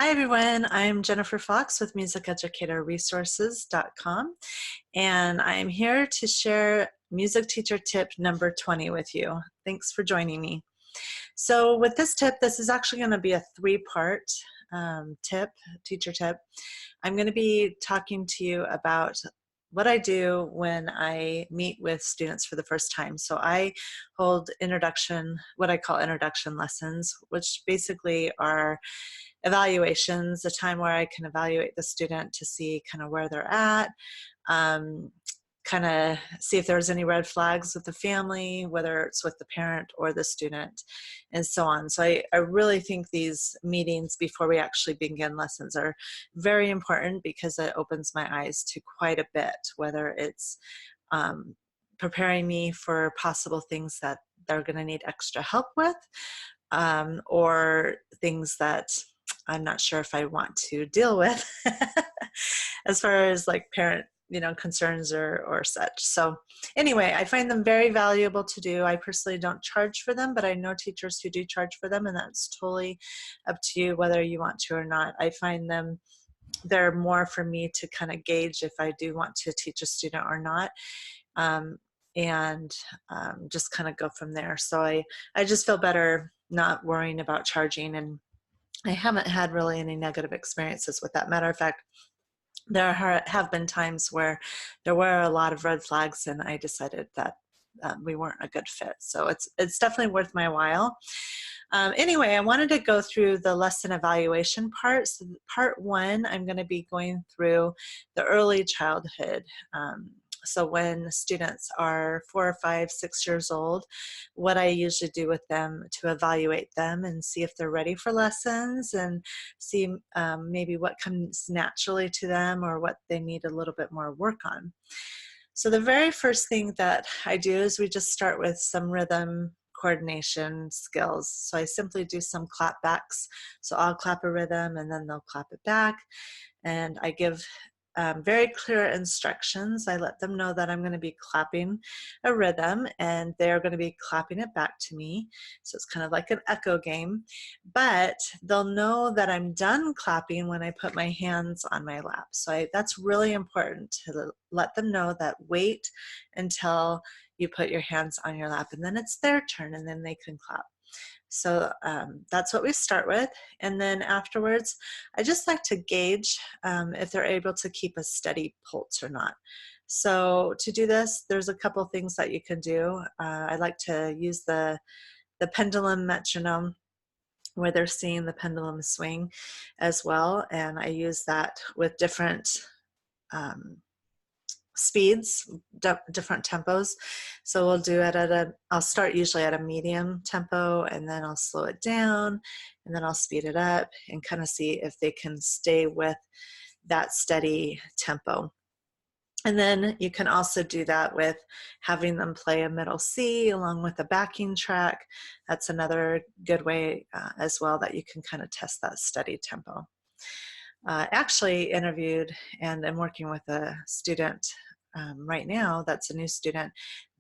Hi everyone, I'm Jennifer Fox with musiceducatorresources.com, and I'm here to share music teacher tip number 20 with you. Thanks for joining me. So with this tip, this is actually going to be a three-part teacher tip. I'm going to be talking to you about what I do when I meet with students for the first time. So I hold what I call introduction lessons, which basically are evaluations, a time where I can evaluate the student to see kind of where they're at, kind of see if there's any red flags with the family, whether it's with the parent or the student, and so on. So I really think these meetings before we actually begin lessons are very important because it opens my eyes to quite a bit, whether it's preparing me for possible things that they're going to need extra help with, or things that I'm not sure if I want to deal with as far as like parent concerns or such. So anyway, I find them very valuable to do. I personally don't charge for them, but I know teachers who do charge for them, and that's totally up to you whether you want to or not. I find they're more for me to kind of gauge if I do want to teach a student or not, and just kind of go from there. So I just feel better not worrying about charging, and I haven't had really any negative experiences with that. Matter of fact, there have been times where there were a lot of red flags and I decided that we weren't a good fit. So it's definitely worth my while. Anyway, I wanted to go through the lesson evaluation part. So part one, I'm going to be going through the early childhood. So when students are 4, 5, 6 years old, what I usually do with them to evaluate them and see if they're ready for lessons, and see maybe what comes naturally to them or what they need a little bit more work on. So the very first thing that I do is we just start with some rhythm coordination skills. So I simply do some clap backs. So I'll clap a rhythm and then they'll clap it back. And I give very clear instructions. I let them know that I'm going to be clapping a rhythm and they're going to be clapping it back to me. So it's kind of like an echo game, but they'll know that I'm done clapping when I put my hands on my lap. So that's really important to let them know that wait until you put your hands on your lap and then it's their turn and then they can clap. So that's what we start with. And then afterwards, I just like to gauge if they're able to keep a steady pulse or not. So to do this, there's a couple things that you can do. I like to use the pendulum metronome, where they're seeing the pendulum swing as well. And I use that with different speeds, different tempos. So we'll do it I'll start usually at a medium tempo, and then I'll slow it down, and then I'll speed it up and kind of see if they can stay with that steady tempo. And then you can also do that with having them play a middle C along with a backing track. That's another good way as well that you can kind of test that steady tempo. Actually interviewed and I'm working with a student right now that's a new student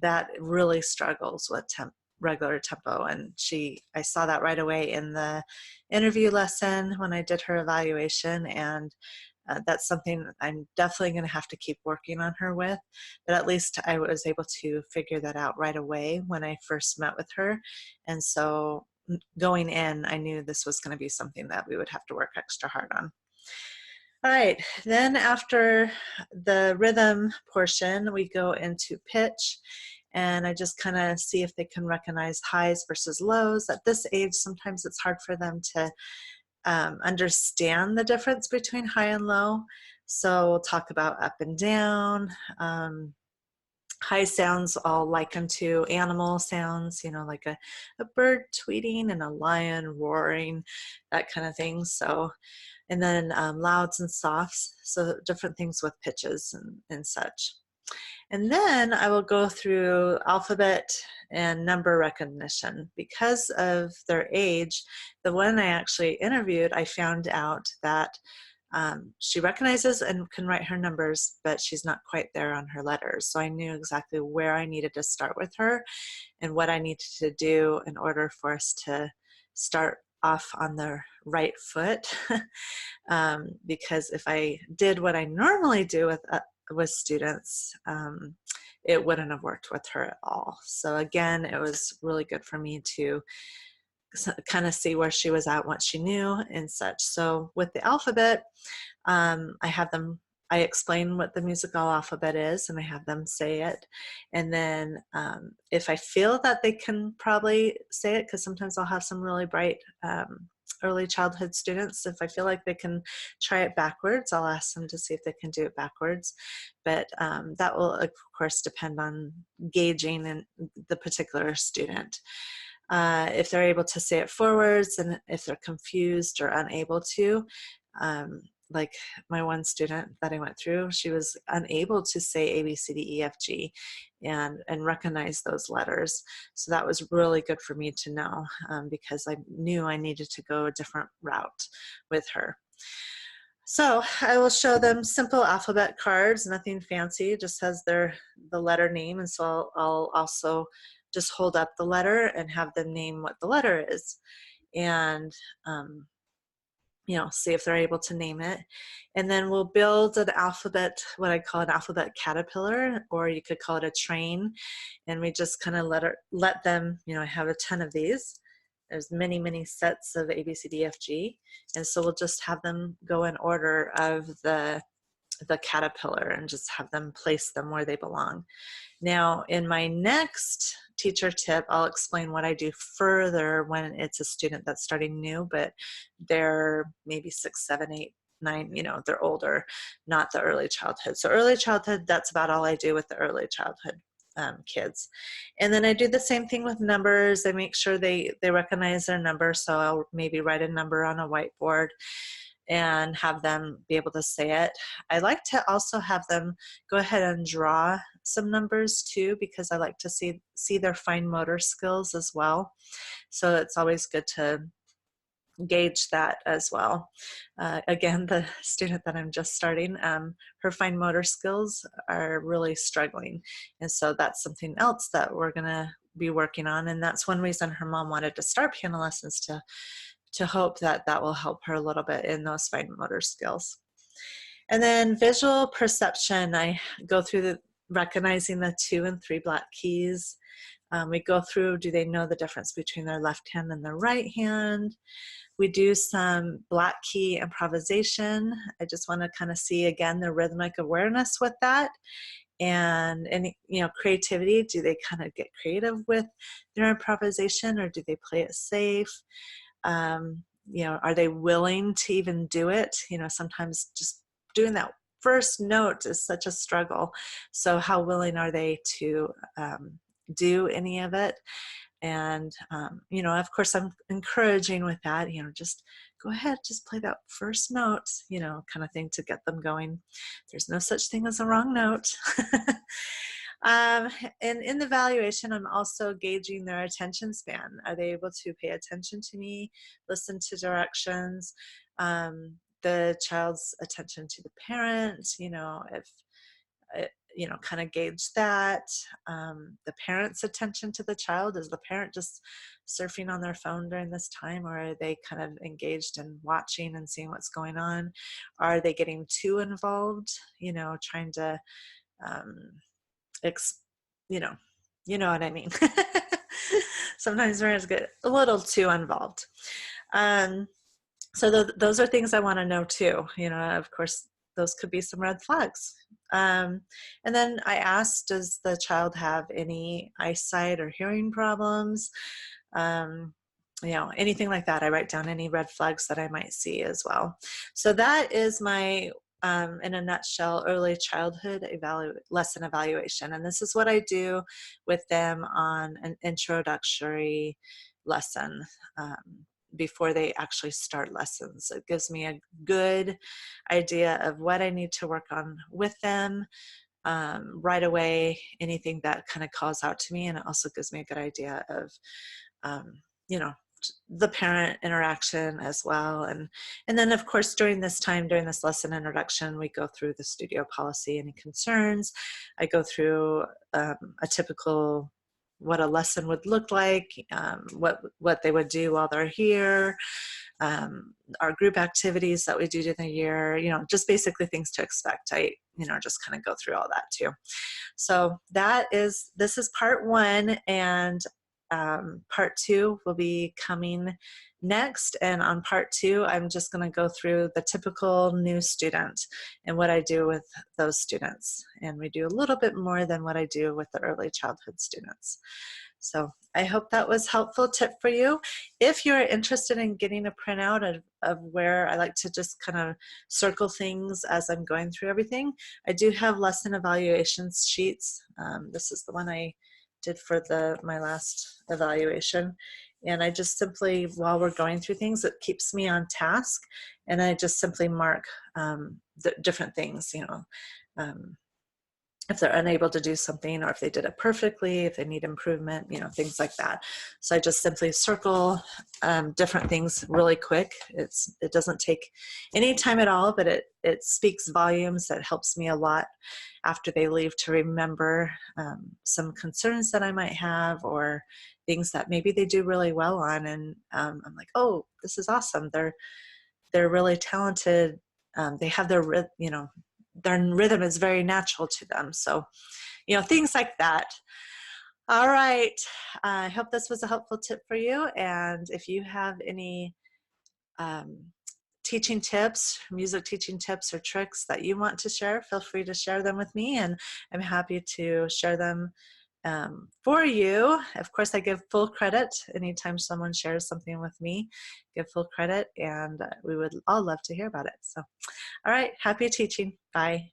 that really struggles with regular tempo, and I saw that right away in the interview lesson when I did her evaluation, and that's something I'm definitely going to have to keep working on her with, but at least I was able to figure that out right away when I first met with her. And so going in, I knew this was going to be something that we would have to work extra hard on. All right, then after the rhythm portion, we go into pitch, and I just kind of see if they can recognize highs versus lows. At this age, sometimes it's hard for them to understand the difference between high and low. So we'll talk about up and down. High sounds I'll liken to animal sounds, like a bird tweeting and a lion roaring, that kind of thing. So, and then louds and softs, so different things with pitches and such. And then I will go through alphabet and number recognition. Because of their age, the one I actually interviewed, I found out that she recognizes and can write her numbers, but she's not quite there on her letters. So I knew exactly where I needed to start with her and what I needed to do in order for us to start off on the right foot because if I did what I normally do with students, it wouldn't have worked with her at all. So again, it was really good for me to kind of see where she was at, what she knew and such. So with the alphabet, I explain what the musical alphabet is and I have them say it. And then if I feel that they can probably say it, because sometimes I'll have some really bright early childhood students, if I feel like they can try it backwards, I'll ask them to see if they can do it backwards. But that will, of course, depend on gauging in the particular student. If they're able to say it forwards, and if they're confused or unable to, like my one student that I went through, she was unable to say A, B, C, D, E, F, G and recognize those letters. So that was really good for me to know because I knew I needed to go a different route with her. So I will show them simple alphabet cards, nothing fancy, just has the letter name. And so I'll also just hold up the letter and have them name what the letter is. And see if they're able to name it. And then we'll build an alphabet, what I call an alphabet caterpillar, or you could call it a train. And we just kind of let them, I have a ton of these. There's many, many sets of A, B, C, D, F, G. And so we'll just have them go in order of the caterpillar and just have them place them where they belong. Now, in my next teacher tip, I'll explain what I do further when it's a student that's starting new, but they're maybe 6, 7, 8, 9, they're older, not the early childhood. So early childhood, that's about all I do with the early childhood kids. And then I do the same thing with numbers. I make sure they recognize their number. So I'll maybe write a number on a whiteboard and have them be able to say it. I like to also have them go ahead and draw some numbers too, because I like to see their fine motor skills as well. So it's always good to gauge that as well. Again, the student that I'm just starting, her fine motor skills are really struggling. And so that's something else that we're gonna be working on. And that's one reason her mom wanted to start piano lessons, to hope that will help her a little bit in those fine motor skills. And then visual perception, I go through recognizing the 2 and 3 black keys. We go through, do they know the difference between their left hand and their right hand? We do some black key improvisation. I just want to kind of see, again, the rhythmic awareness with that. And creativity, do they kind of get creative with their improvisation, or do they play it safe? Are they willing to even do it? Sometimes just doing that first note is such a struggle. So how willing are they to do any of it? And, of course, I'm encouraging with that, just go ahead, just play that first note, kind of thing to get them going. There's no such thing as a wrong note. And in the evaluation, I'm also gauging their attention span. Are they able to pay attention to me, listen to directions, the child's attention to the parent, if kind of gauge that. The parent's attention to the child, is the parent just surfing on their phone during this time, or are they kind of engaged in watching and seeing what's going on? Are they getting too involved, trying to you know what I mean. Sometimes parents get a little too involved. So those are things I want to know too. Of course, those could be some red flags. And then I asked, does the child have any eyesight or hearing problems? Anything like that. I write down any red flags that I might see as well. So that is my, in a nutshell, early childhood lesson evaluation. And this is what I do with them on an introductory lesson. Before they actually start lessons. It gives me a good idea of what I need to work on with them right away, anything that kind of calls out to me. And it also gives me a good idea of, the parent interaction as well. And then, of course, during this lesson introduction, we go through the studio policy, any concerns. I go through a typical what a lesson would look like, what they would do while they're here, our group activities that we do during the year, just basically things to expect. I, just kind of go through all that too. So this is part 1, and part 2 will be coming next. And on part 2, I'm just going to go through the typical new student and what I do with those students. And we do a little bit more than what I do with the early childhood students. So I hope that was a helpful tip for you. If you're interested in getting a printout of where I like to just kind of circle things as I'm going through everything, I do have lesson evaluations sheets. This is the one I did for my last evaluation. And I just simply, while we're going through things, it keeps me on task. And I just simply mark the different things, if they're unable to do something, or if they did it perfectly, if they need improvement, things like that. So I just simply circle different things really quick. It doesn't take any time at all, but it speaks volumes. That helps me a lot after they leave to remember some concerns that I might have, or things that maybe they do really well on. And I'm like, oh, this is awesome. They're really talented. They have their rhythm is very natural to them. So, things like that. All right. I hope this was a helpful tip for you. And if you have any teaching tips, music teaching tips or tricks that you want to share, feel free to share them with me, and I'm happy to share them for you. Of course, I give full credit anytime someone shares something with me. Give full credit, and we would all love to hear about it. So, all right, happy teaching. Bye.